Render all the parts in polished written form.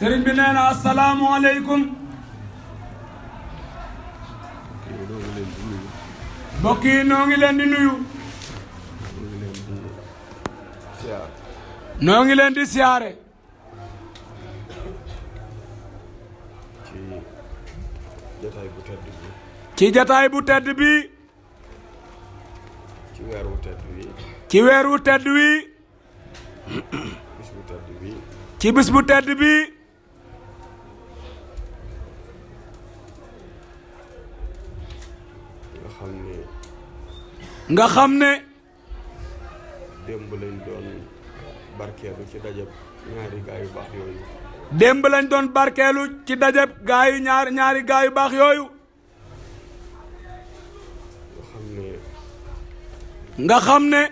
sëriñ bi nee na asalaamualeykum. mbokk yi noo ngi leen di nuyu. noo ngi leen di siyaare. ci jataay bu tedd bi. ci weer wu tedd wi. ci weer wu tedd wi. bis bu tedd bi. ci bis bu tedd bi. nga xam ne. démb lañ doon barkeelu ci dajab ñaari gaay yu baax yooyu. démb lañ doon barkeelu ci dajab ñaari gaay yu baax yooyu. nga xam ne.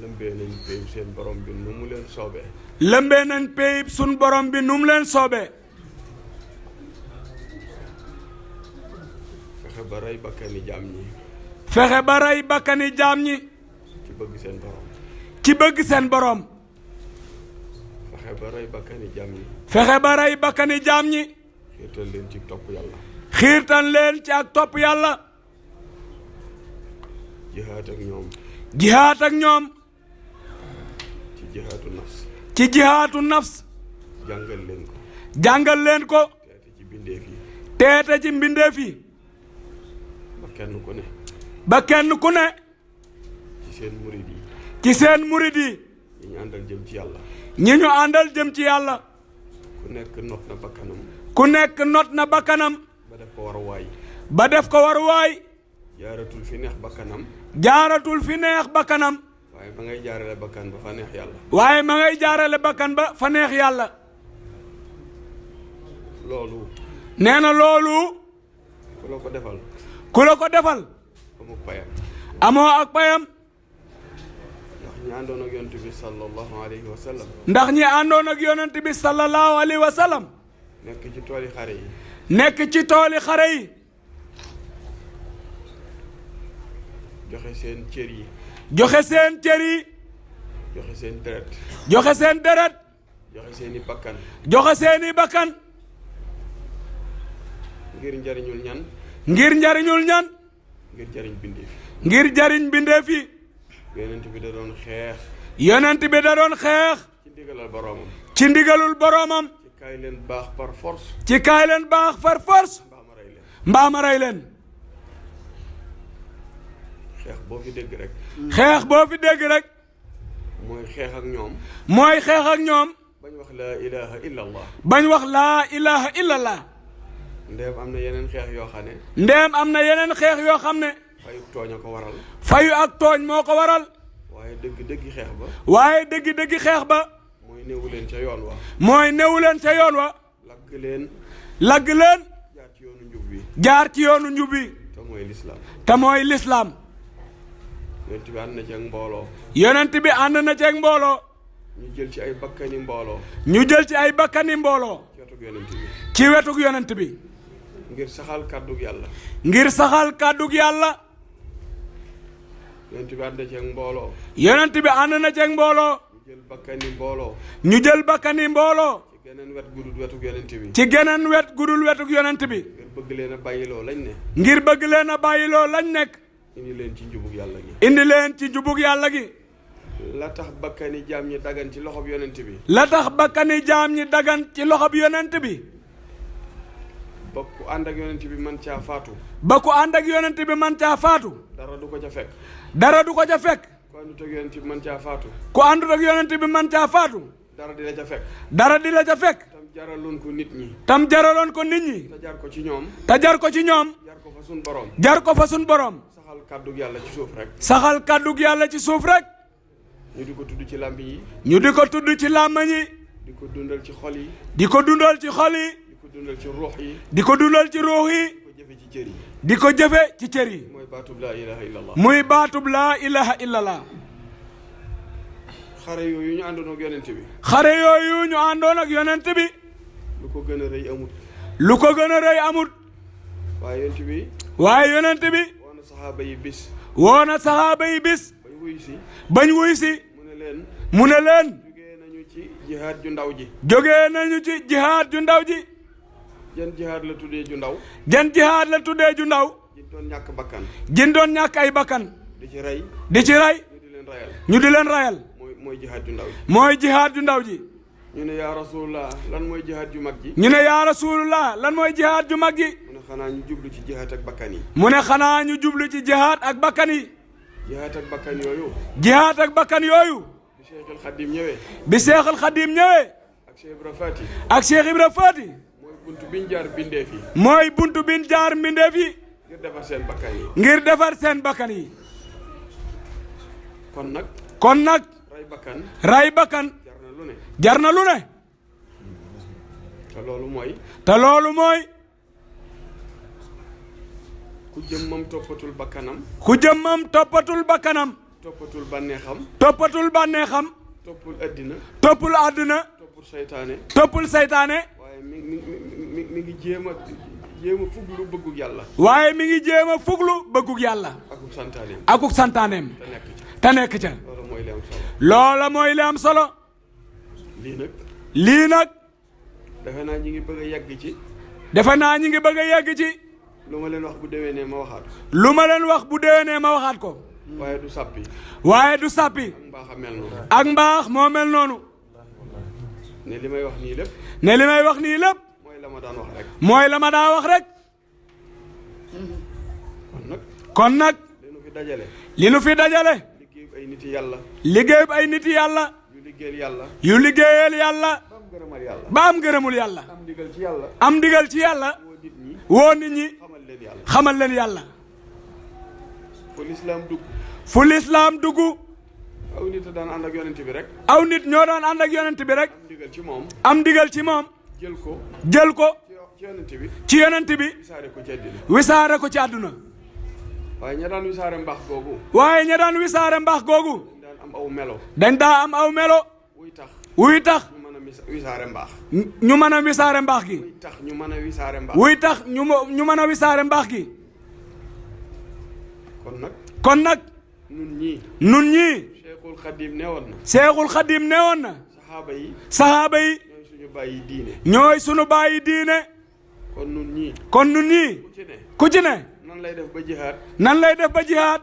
lëmbee nañ péyib seen borom bi nu mu leen soobee. lëmbee nañ péyib sun borom bi nu mu leen soobee. fexe ba rey bakkani jaam ñi. fexe ba rey bakkani jaam ñi. ci bëgg seen borom. ci bëgg seen borom. fexe ba rey bakkani jaam ñi. fexe ba rey bakkani jaam ñi. xiirtal leen ci topp yàlla. xiirtal leen ci ak topp yàlla. jihaat ak ñoom. jihaat ak ñoom. ci jihaatu nafs. ci jihaatu nafs. jàngal leen ko. jàngal leen ko. teete ci bindeef yi. teete ci mbindeef yi. ba kenn ku ne. ba kenn ku ne. ci seen murid yi. ci seen murid yi. ñi ñu àndal jëm ci yàlla. ñi ñu àndal jëm ci yàlla. ku nekk not na bakkanam. ku nekk not na bakkanam. ba def ko war waay. ba def ko war waay. jaaratul fi neex bakkanam. jaaratul fi neex bakkanam. waaye ma ngay jaarale bakkan ba fa neex yàlla. waaye ma ngay jaarale bakkan ba fa neex yàlla. loolu. nee na loolu. ku la ko defal. ku la ko defal. amuk payam. amoo ak payam. ndax ñi àndoon ak yonent bi sallallahu alayhi wa sallam. ndax ñi àndoon ak yonent bi sallallahu alayhi wa sallam. nekk ci tooli xare yi. nekk ci tooli xare yi. joxe seen cër yi. joxe seen cër yi. joxe seen deret. joxe seen deret. joxe seeni bakkan. joxe seeni bakkan. ngir njariñul ñan. ngir njariñul ñan. ngir jariñ bindeef yi. ngir jariñ bindeef yi. yonent bi da doon xeex. yonent bi da doon xeex. ci ndigalal boroomam. ci ndigalul boroomam. ci kaay leen baax par force. ci kaay leen baax par force. mbaa ma rey leen. mbaa ma rey leen. xeex boo fi dégg rek. xeex boo fi dégg rek. mooy xeex ak ñoom. mooy xeex ak ñoom. bañ wax laa ilaha illa allah. bañ wax laa ilaha illallah. ndeem am na yeneen xeex yoo xam ne. ndeem am na yeneen xeex yoo xam ne. fayu tooñ a ko waral. fayu ak tooñ moo ko waral. waaye dëgg-dëggi xeex ba. waaye dëgg-dëggi xeex ba. mooy néewu leen ca yoon wa. mooy newu leen ca yoon wa. lagg leen. lagg leen. jaar ci yoonu njub bi. jaar ci yoonu njub bi. te mooy lislaam. te mooy lislaam. yonent bi ànd na ci ak mbooloo. yonent bi ànd na ci ak mbooloo. ñu jël ci ay bakkani mbooloo. ñu jël ci ay bakkani mbooloo. ci wetug yonent bi. ci wetug yonent bi. ngir saxal kàddug yàlla. ngir saxal kàddug yàlla. yonent bi ànd na ci ak mbooloo. yonent bi ànd na ci ak mbooloo. ñu jël bakkani mbooloo. ñu jël bakkani mbooloo. ci geneen wet gudul wetug yonent bi. ci geneen wet gudul wetug yonent bi. ngir bëgg leen a bàyyiloo lañ ne. ngir bëgg leen a bàyyiloo lañ nekk. indi leen ci njubug yàlla gi. indi leen ci njubug yàlla gi. la tax bakkani jaam ñi dagan ci loxob yonent bi. la tax bakkani jaam ñi dagan ci loxob yonent bi. ba ku ànd ak yonent bi man caa faatu. ba ku ànd ak yonent bi man caa faatu. dara du ko ca fekk. dara du ko ca fekk. ku àndut ak yonent bi man caa faatu. ku àndut ak yonent bi man caa faatu. dara di la ca fekk. dara di la ca fekk. tam jaraloon ko nit ñi. tam jaraloon ko nit ñi. te jar ko ci ñoom. te jar ko ci ñoom. jar ko fa sun borom. jar ko fa sun borom. saxal kàddug yàlla ci suuf rek. saxal kàddug yàlla ci suuf rek. ñu di ko tudd ci làmb yi. ñu di ko tudd ci làmmañ yi. di ko dundal ci xol yi. di ko dundal ci xol yi. di ko dundal ci ruux yi. di ko dundal ci ruux yi. di ko jëfe ci cër yi. di ko jëfe ci cër yi. mooy baatub laa ilaha illallah. muy baatub laa ilaha illallah. xare yooyu ñu àndoon ak yonent bi. xare yooyu ñu àndoon ak yonent bi. lu ko gën a rëy amut. lu ko gën a rëy amut. waaye yonent bi. waaye yonent bi. woon na saxaaba yi bis. woona saxaaba yi bis. bañ wuy si. bañ wuy si. mu ne leen. mu ne leen. jugee nañu ci jihaad ju ndaw ji. jógee nañu ci jihaad ju ndaw ji. jan jihaad la tuddee ju ndaw. jan jihaad la tuddee ju ndaw. ji doon ñàkk bakkan. jin doon ñàkk ay bakkan. di ci rey. di ci rey. ñu di leen rayal. ñu di leen rayal. mooy jihaad ju ndaw ji. mooy jihaad ju ndaw ji. ñu ne yaa rasulullah lan mooy jihaad ju mag ji. ñu ne yaa rasulullah lan mooy jihaad ju mag ji. mu ne xanaa ñu jublu ci jihaad ak bakkan yi. mu ne xanaa ñu jublu ci jihaad ak bakkan yi. jihaad ak bakkan yooyu. jihaad ak bakkan yooyu. bi Cheikhul Khadim ñëwee. bi Cheikhul Khadim ñëwee. ak Cheikh Ibra Fati. ak Cheikh Ibra Fati. mooy buntu biñ jaar bindee fi. mooy buntu biñ jaar mbindeef yi. ngir defar seen bakkan yi. ngir defar seen bakkan yi. kon nag. kon nag. ray bakkan. ray bakkan. jar na lu ne. jar na lu ne. te loolu mooy. te loolu mooy. ku jëmmam toppatul bakkanam. ku jëmmam toppatul bakkanam. toppatul bànneexam. toppatul bànneexam. toppul addina. toppul àdduna. toppul seytaane. toppul saytaane. waaye mi ngi jéem a fuglu bëggug yàlla. waaye mi ngi jéem a fuglu bëggug yàlla. akuk santaaneem. akuk santaaneem. te nekk te nekk ca. ca. loolu mooy li am solo. loola mooy li am solo. lii nag. lii nag. defe naa ñi ngi bëgg a yegg ci. defe naa ñi ngi bëgg a yegg ci. lu ma leen wax bu déwénee ma waxaat. lu ma leen wax bu déwénee ma waxaat ko. waaye du sàppi. waaye du sàppi. ak mbaax a mel noonu. ak mbaax moo mel noonu. ne li may wax nii lépp. ne li may wax nii lépp. mooy la ma daan wax rek. mooy la ma daa wax rek. kon nag. kon nag. li nu fi dajale. li nu fi dajale. liggéeyub ay niti yàlla. liggéeyub ay nit yàlla. yu liggéeyal yàlla. yu liggéeyal yàlla. ba am gërëmal yàlla. ba am gërëmul yàlla. am ndigal ci yàlla. am ndigal ci yàlla. woo nit ñi. woo nit ñi. xamal leen yàlla. xamal leen yàlla. fu lislaam dugg. fu lislaam dugg. aw nit a daan ànd ak yonent bi rek. aw nit ñoo daan ànd ak yonent bi rek. am ndigal ci moom. am ndigal ci moom. jël ko. jël ko. ci yonent bi. ci yonent bi. wisaare ko ci àddina. wisaare ko ci àdduna. waaye ña daan wisaare mbaax googu. waaye ña daan wisaare mbaax googu. daan am aw melo. dañ daa am aw melo. wuy tax. wuy tax. ñu mën a wisaare mbaax. ñu mën a wisaare mbaax gi. wuy tax ñu mën a wisaare mbaax. wuy tax ñu mën a wisaare mbaax gi. kon nag. kon nag. nun ñii. nun ñii. Cheikhul Khadim newoon na. Seexul Xadim newoon na. saxaaba yi. saxaaba yi. ñooy suñu bàyyi diine. ñooy sunu bàyyi diine. kon nun ñii. kon nun ñii. ku ci ne. ku ci ne. nan lay def ba jihaad. nan lay def ba jihaad.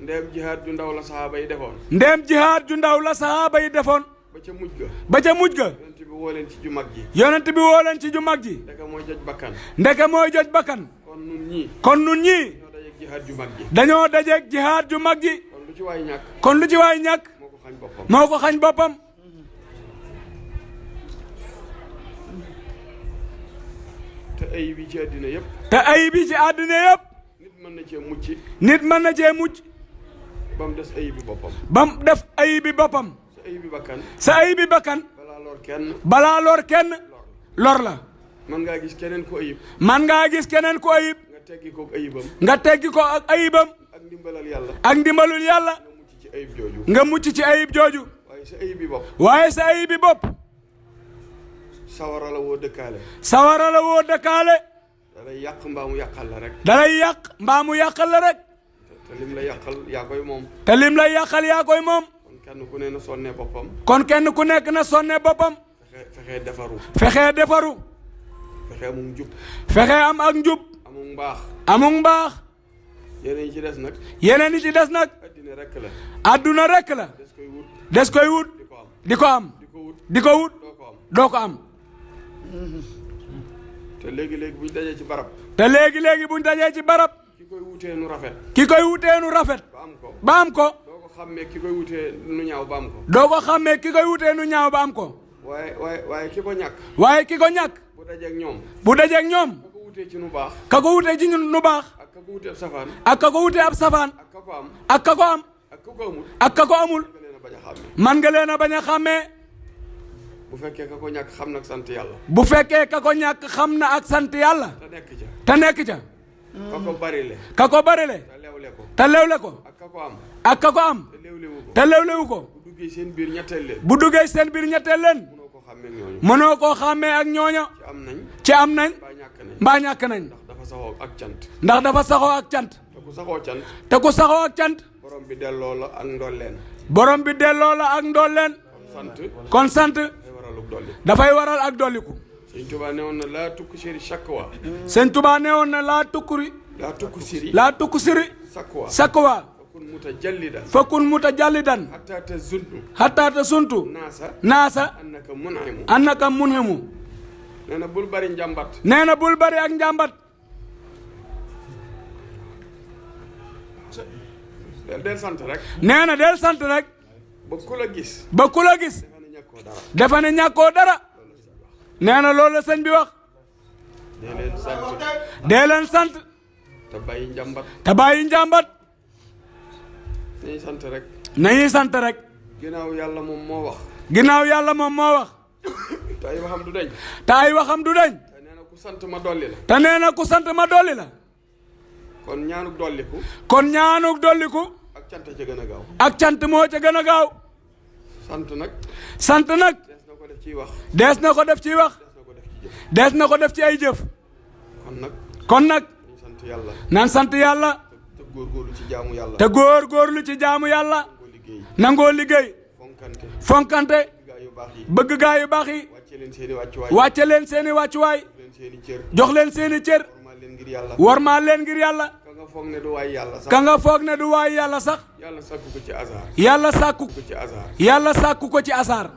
ndeem jihaad ju ndaw la saxaaba yi defoon. ndeem jihaad ju ndaw la saxaaba yi defoon. ba ca mujj ga. ba ca mujj ga. yonent bi woo leen ci ju mag ji. yonent bi woo leen ci ju mag ji. ndeka mooy joj bakkan. ndeke mooy joj bakkan. kon nun ñii. kon nun ñii. ñoo dajeeg jihaad ju mag ji. dañoo dajeeg jihaad ju mag ji. kon lu ci waay ñàkk. kon lu ci waay ñàkk. moo ko xañ boppam. moo ko xañ boppam. te ayib yi ci àddina yëpp. te ayib yi ci àddina yëpp. nit mën na cee mucc. nit mën na cee mucc. ba mu des ayib bi boppam. ba mu def ayib bi boppam. sa ayib bi bakkan. sa ayib bi bakkan. balaa lor kenn. balaa lor kenn. lor la. man ngaa gis keneen ku ayib. man ngaa gis keneen ku ayib. nga teggi ko ayibam. nga teggi ko ak ayibam. ak ndimbalal yàlla. ak ndimbalul yàlla. nga mucc ci ayib jooju. nga mucc ci ayib jooju. waaye sa ayib bi bopp. waaye sa ayib bi bopp. sawara la woo dëkkaale. sawara la woo dëkkaale. da lay yàq mbaa mu yàqal la rek. dalay yàq mbaa mu yàqal la rek. te lim la yàqal yaa koy moom. te lim lay yàqal yaa koy moom. kon kenn ku ne na sonnee boppam. kon kenn ku nekk na sonne boppam. fexee defaru. fexee defaru. fexee amum jub. fexee am ak njub. amum mbaax. amuk mbaax. yeneen yi ci des nag. yeneen yi ci des nag. addina rek la. adduna rek la. des koy wut. des koy wut. di ko am. di ko am. di ko wut. di ko wut. doo ko am. doo ko am. te léegi-léegi buñ dajee ci barab. te léegi-léegi buñ dajee ci barab. ki koy wutee nu rafet. ki koy wutee nu rafet. ba am ko. ba am ko. doo ko xàmmee ki koy wutee nu ñaaw ba am ko. doo ko xàmmee ki koy wutee nu ñaaw ba am ko. waaye ki ko ñàkk. waaye ki ko ñàkk. bu dajeeg ñoom. bu dajeeg ñoom. ka ko wutee ci nu baax. ka ko wutee ci ñun nu baax. ak ka ko wutee ab safaan. ak ka ko wutee ab safaan. ak ka ko am. ak ka ko am. ak ka ko amul. ak ka ko amul. nga leen a bañ a xàmmee. man nga leen a bañ a xàmmee. bu fekkee ka ko ñàkk xam nag sant yàlla. bu fekkee ka ko ñàkk xam na ak sant yàlla. te nekk ca. te nekk ca. ka ko barile. ka ko barile. te lewle ko. te lewle ko. ak ka ko am. ak ka ko am. te lewlewu ko. te lewlewu ko. bu duggee seen biir ñetteel leen. bu duggee seen biir ñetteel leen. mënoo ko xàmmee ak ñooñu. mënoo koo xàmmee ak ñooña. ci am nañ. ci am nañ. mbaa ñàkk nañ. mbaa ñàkk nañ. ndax dafa saxoo ak cant. ndax dafa saxoo ak cant. te ku saxoo cant. te ku saxoo ak cant. borom bi delloo la ak ndolleen. borom bi delloo la ak ndolleen. sant. kon sant. dolli. dafay waral ak dolliku. Sëñ Tuubaa ne woon na laa tukku siri shakwa. Sëñ Tuubaa ne woon na laa tukku siri sakwa fakun mutajallidan hatta tasuntu naasa annaka munhimu. nee na bul bari njàmbat. nee na bul bari ak njàmbat. del sant rek. nee na del sant rek. ba ku la gis. ba ku la gis. dafa ne ñàkkoo dara. nee na loolu la sëñ bi wax. dee leen sant. dee leen sant. te bàyyi njàmbat. te bàyyi njàmbat. nañuy sant rek. nañuy sant rek. ginnaaw yàlla moom moo wax. ginnaaw yàlla moom moo wax. te ay waxam du dañ. te ay waxam du dañ. te nee na ku sant ma dolli la. te nee na ku sant ma dolli la. kon ñaanuk dolliku. kon ñaanuk dolliku. ak cant ca gën a gaaw. ak cant moo ca gën a gaaw. sant nag. sant nag. dees na ko def ciy wax. dees na ko def ciy wax. dees na ko def ci ay jëf. kon nag. nañ sant yàlla. naan sant yàlla. te góorgóorlu ci jaamu yàlla. te góorgóorlu ci jaamu yàlla. nangoo liggéey. fonkante. bëgg gaa yu baax yi. wàcce leen seeni wàccuwaay. jox leen seeni cër. warmaa leen ngir yàlla. ka nga foog ne du waay yàlla sax. ka nga foog ne du waay yàlla sax. yàlla sàkku ko ci hasard. yàlla sàkku ko ci hasard. yàlla sàkku ko ci hasard.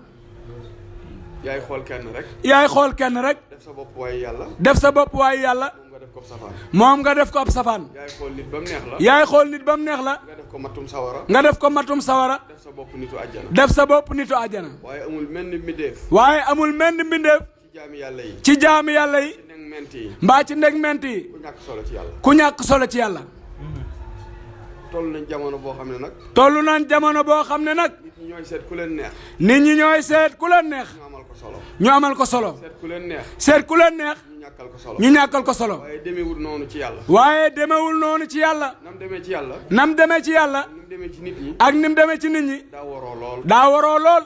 yaay xool kenn rek. yaay xool kenn rek. def sa bopp waaye yàlla. def sa bopp waaye yàlla. moom nga def ko ab safaan. yaay xool nit ba mu neex la. yaay xool nit ba mu neex la. nga def ko matum sawara. nga def ko matum sawara. def sa bopp nitu àjjana. def sa bopp nitu àjjana. waaye amul menn mbindeef. waaye amul menn mbindeef. ci jaami yàlla yi. ci jaami yàlla yi. ci ndeg ment yi. mbaa ci ndeg ment yi. ku ñàkk solo ci yàlla. ku ñàkk solo ci yàlla. toll nañ jamono boo xam ne nag. toll nañ jamono boo xam ne nag. nit ñi ñooy seet ku leen neex. nit ñi ñooy seet ku leen neex. ñu amal ko solo. ñu amal ko solo. seet ku leen neex. seet ku leen neex. ñu ñàkkal ko solo. ñu ñàkkal ko solo. waaye demewul noonu ci yàlla. waaye demewul noonu ci yàlla. nam demee ci yàlla. nam demee ci yàlla. nam demee ci nit ñi. ak nim demee ci nit ñi. daa waroo lool. daa waroo lool.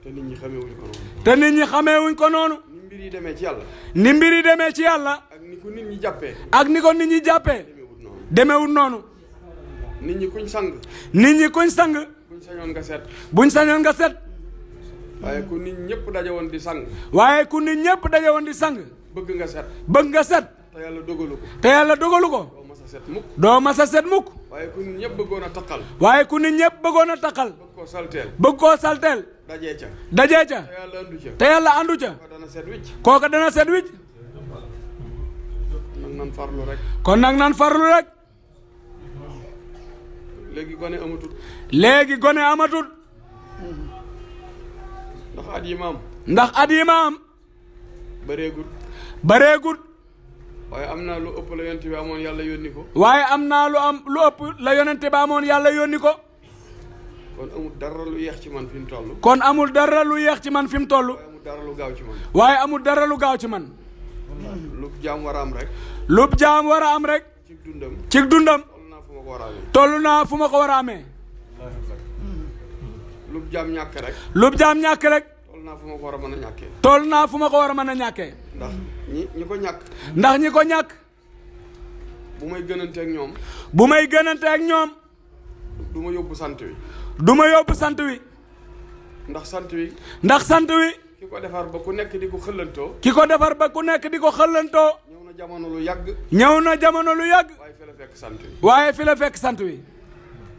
te nit ñi xameewuñ ko noonu. te nit ñi xameewuñ ko noonu. ni mbir yi demee ci yàlla. ni mbir yi demee ci yàlla. ak ni ko nit ñi jàppee. ak ni ko nit ñi jàppee. demewul noonu. nit ñi kuñ sang. nit ñi kuñ sang. buñ sañoon nga set. buñ sañoon nga set. waaye ku nit ñëpp daje woon di sang. waaye ku nit ñëpp daje woon di sang. bëgg nga set. bëgg nga set. te yàlla dogalu ko. te yàlla dogalu ko. doo mas a set mukk. doo mas a set mukk. waaye ku nit ñëpp bëggoon a taqal. waaye ku nit ñëpp bëggoon a taqal. bëgg koo salteel. bëgg koo salteel. dajee ca. dajee ca. te yàlla andu ca. te yàlla andu ca. ko dana set wicc. kooka dana set wicc. nag nan farlu rek. kon nag nan farlu rek. léegi gone amatul. léegi gone amatul. ndax at yi ma am. ndax at yi ma am. bareegut. bareegut. waaye am naa lu ëpp la yonent bi amoon yàlla yónni ko. waaye am naa lu ëpp la yonente ba amoon yàlla yónni ko. kon amul dara lu yeex ci man fi mu toll. kon amul dara lu yeex ci man fi mu toll. waaye amul dara lu gaaw ci man. waaye amul dara lu gaaw ci man. lu jaam war a am rek. lu jaam war a am rek. ci dundam. ci dundam. toll naa fu ma ko war a amee. toll naa fu ma ko war a amee. lu jaam ñàkk rek. lu jaam ñàkk rek. toll naa fu ma ko war a mën a ñàkkee. toll naa fu ma ko war a mën a ñàkkee. ndax ñi ko ñàkk. ndax ñi ko ñàkk. bu may gënante ak ñoom. bu may gënante ak ñoom. du ma yóbbu sant wi. du ma yóbbu sant wi. ndax sant wi. ndax sant wi. ki ko defar ba ku nekk di ko xëllantoo. ki ko defar ba ku nekk di ko xëllantoo. ñëw na jamono lu yàgg. ñëw na jamono lu yàgg. waaye fi la fekk sant wi. waaye fi la fekk sant wi.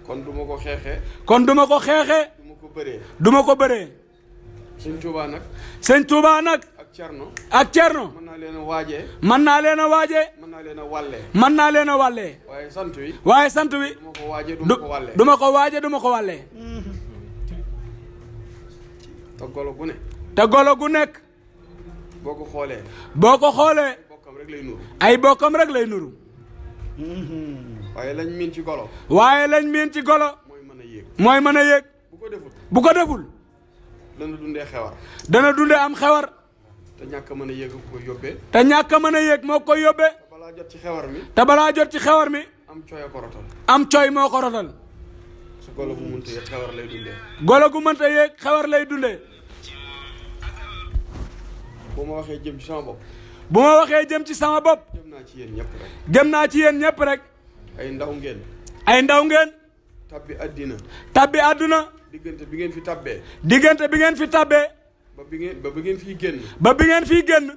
kon du ma ko xeexee. kon du ma ko xeexee. du ma ko bëree. du ma ko bëree. sëñ Tuubaa nag. sëñ Tuubaa nag. ak Cerno. ak Cerno. mën naa leen a waajee. mën naa leen a waajee. mën naa leen a wàllee. mën naa leen a wàllee. waaye sant wi. waaye sant wi. du ma ko waajee du ma ko wàllee. du ma ko waajee du ma ko wàllee. te golo gu ne. te golo gu nekk. boo ko xoolee. boo ko xoolee. bokkam rek lay nuru. ay bokkam rek lay nuru. waaye lañ miin ci golo. waaye lañ miin ci golo. mooy mën a yéeg. mooy mën a yéeg. bu ko deful. bu ko deful. dana dundee xewar. dana dundee am xewar. te ñàkk a mën a yéeg ko yóbbee. te ñàkk a mën a yéeg moo koy yóbbee. te balaa jot ci xewar mi. te balaa jot ci xewar mi. am cooy a ko rotal. am cooy moo ko rotal. su golo gu mënta yéeg xewar lay dundee. golo gu mënta yéeg xewar lay dundee. bu ma waxee jëm ci sama bopp. bu ma waxee jëm ci sama bopp. jëm naa ci yéen ñëpp rek. jëm naa ci yéen ñëpp rek. ay ndaw ngeen. ay ndaw ngeen. tabbi àddina. tabbi àdduna. diggante bi ngeen fi tabbee. diggante bi ngeen fi tabbee. ba bi ngeen fii génn. ba bi ngeen fii génn.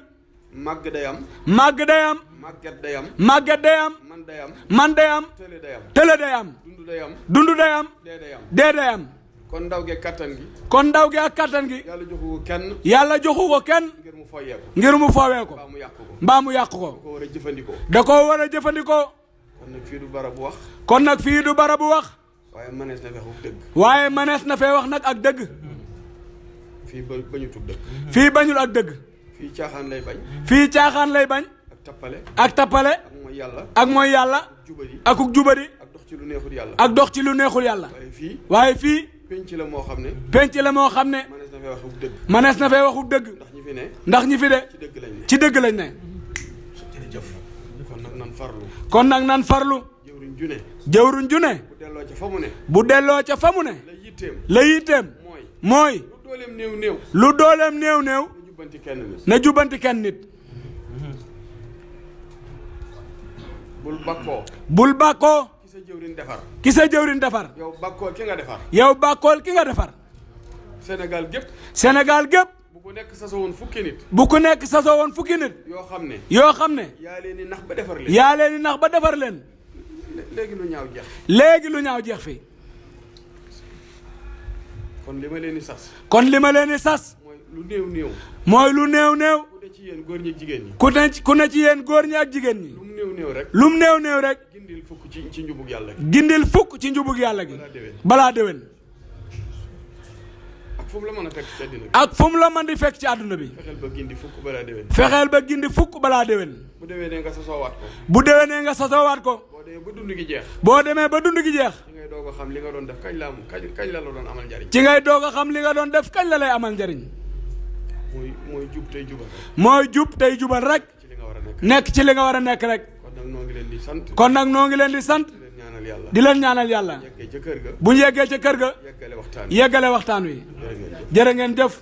màgg day am. màgg day am. màgget day am. màgget day am. man day am. man day am. tële day am. tële day am. dund day am. dund day am. dee day am. dee day am. kon ndaw gi kattan gi. kon ndaw gi ak kattan gi. yàlla joxu ko kenn. yàlla joxu ko kenn. ngir mu foyee ko. ngir mu foowee ko. mbaa mu yàq ko. mbaa mu yàq ko. da ko war a jëfandikoo. da koo war a jëfandikoo. kon nag fii du barabu wax. kon nag fii du barabu wax. waaye mënees na fee wax dëgg. waaye mënees na fee wax nag ak dëgg. fii bañu tug dëgg. fii bañul ak dëgg. fii caaxaan lay bañ. fii caaxaan lay bañ. ak tappale. ak tappale. ak mooy yàlla. ak mooy yàlla. jubadi. akuk jubadi. ak dox ci lu neexul yàlla. ak dox ci lu neexul yàlla. waaye fii. waaye fii. penc la moo xam ne. penc la moo xam ne. mënees na fee wax dëgg. mënees na fee waxu dëgg. ndax ñi fi ne. ndax ñi fi de. ci dëgg lañ ne. ci dëgg lañ ne. jërëjëf. kon nag nan farlu. kon nag nan farlu. jëwriñ june. jëwruñ ju ne. bu delloo ca fa mu ne. bu delloo ca fa mu ne. la yitteem. la yitteem. mooy. lu dooleem néew néew. lu dooleem néew néew. na jubbanti kenn nit. na jubbanti kenn nit. bul bakkoo. bul bàkkoo. ki sa jëwriñ defar. ki sa jëwriñ defar. yow bakkool ki nga defar. yow bàkkool ki nga defar. Sénégal gépp. Sénégal gépp. bu ko nekk sasoo woon fukki nit. bu ku nekk sasoo woon fukki nit. yoo xam ne. yoo xam ne. yaa leen di nax ba defar leen. yaa leen di nax ba defar leen. léegi lu ñaaw jeex. léegi lu ñaaw jeex fi. kon li ma leen di sas. kon li ma leen di sas. mooy lu néew néew. mooy lu néew néew. ku ne ci yéen góor ñi ak jigéen ñi. ku ne ci yéen góor ñi ak jigéen ñi. lu mu néew néew rek. lum néew néew rek. gindil fukk ci njubug yàlla gi. gindil fukk ci njubug yàlla gi. balaa déwén. balaa déwén. ak fu mu la mën a fekk ci àddina bi. ak fu mu la mën di fekk ci àdduna bi. fexeel ba gindi fukk balaa déwén. fexeel ba gindi fukk balaa déwén. bu déwénee nga sasoowaat ko. bu déwénee nga sasoowaat ko. boo demee ba dund gi jeex. boo demee ba dund gi jeex. ci ngay doog a xam li nga doon def kañ la doon amal njariñ. ci ngay doog a xam li nga doon def kañ la lay amal njariñ. mooy jub tey jubal rek. mooy jub tey jubal rek. ci li nga war a nekk. nekk ci li nga war a nekk rek. kon nag noo ngi leen di sant. kon nag noo ngi leen di sant. di leen ñaanal yàlla. di leen ñaanal yàlla. yeggee ca kër ga. bu ñu yeggee ca kër ga. yeggale waxtaan yeggale waxtaan wi. jërë ngeen jëf. jërë ngeen jëf.